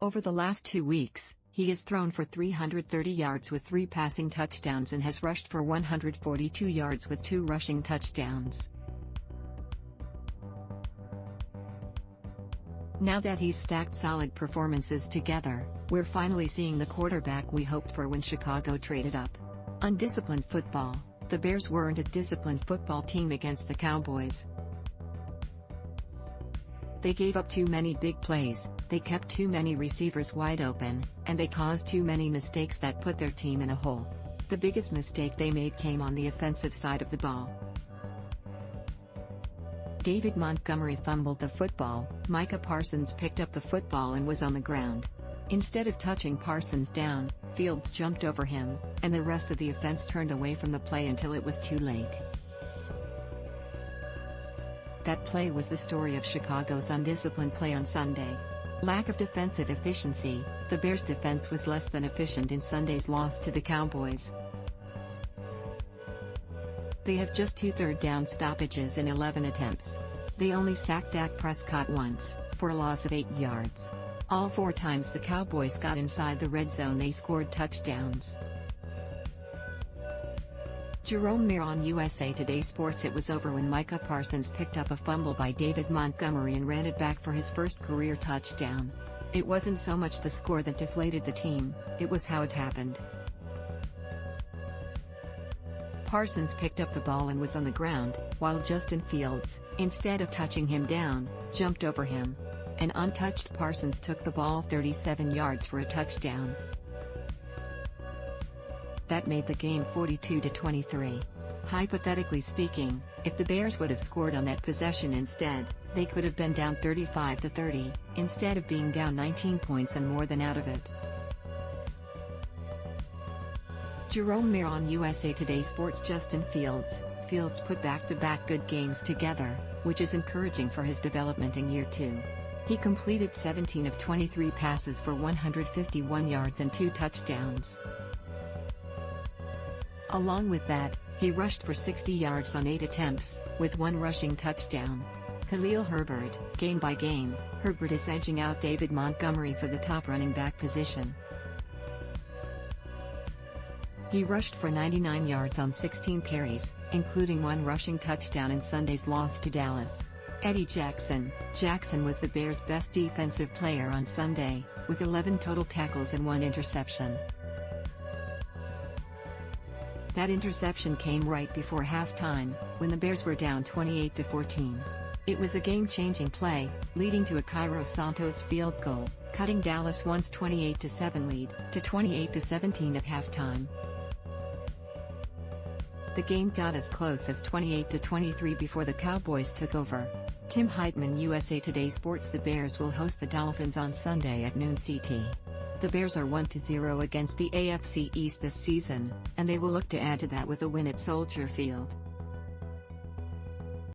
Over the last 2 weeks, he has thrown for 330 yards with 3 passing touchdowns and has rushed for 142 yards with 2 rushing touchdowns. Now that he's stacked solid performances together, we're finally seeing the quarterback we hoped for when Chicago traded up. Undisciplined football, the Bears weren't a disciplined football team against the Cowboys. They gave up too many big plays, they kept too many receivers wide open, and they caused too many mistakes that put their team in a hole. The biggest mistake they made came on the offensive side of the ball. David Montgomery fumbled the football, Micah Parsons picked up the football and was on the ground. Instead of touching Parsons down, Fields jumped over him, and the rest of the offense turned away from the play until it was too late. That play was the story of Chicago's undisciplined play on Sunday. Lack of defensive efficiency, the Bears' defense was less than efficient in Sunday's loss to the Cowboys. They have just 2 third-down stoppages in 11 attempts. They only sacked Dak Prescott once, for a loss of 8 yards. All 4 times the Cowboys got inside the red zone they scored touchdowns. Jerome Miron-USA Today SportsIt was over when Micah Parsons picked up a fumble by David Montgomery and ran it back for his first career touchdown. It wasn't so much the score that deflated the team, it was how it happened. Parsons picked up the ball and was on the ground, while Justin Fields, instead of touching him down, jumped over him. An untouched Parsons took the ball 37 yards for a touchdown. That made the game 42-23. Hypothetically speaking, if the Bears would have scored on that possession instead, they could have been down 35-30, instead of being down 19 points and more than out of it. Jerome Miron-USA Today Sports Justin Fields put back-to-back good games together, which is encouraging for his development in year 2. He completed 17 of 23 passes for 151 yards and 2 touchdowns. Along with that, he rushed for 60 yards on 8 attempts, with 1 rushing touchdown. Khalil Herbert, game by game, Herbert is edging out David Montgomery for the top running back position. He rushed for 99 yards on 16 carries, including 1 rushing touchdown in Sunday's loss to Dallas. Eddie Jackson was the Bears' best defensive player on Sunday, with 11 total tackles and 1 interception. That interception came right before halftime, when the Bears were down 28-14. It was a game-changing play, leading to a Cairo Santos field goal, cutting Dallas' once 28-7 lead, to 28-17 at halftime. The game got as close as 28-23 before the Cowboys took over. Tim Heitman-USA Today The Bears will host the Dolphins on Sunday at noon CT. The Bears are 1-0 against the AFC East this season, and they will look to add to that with a win at Soldier Field.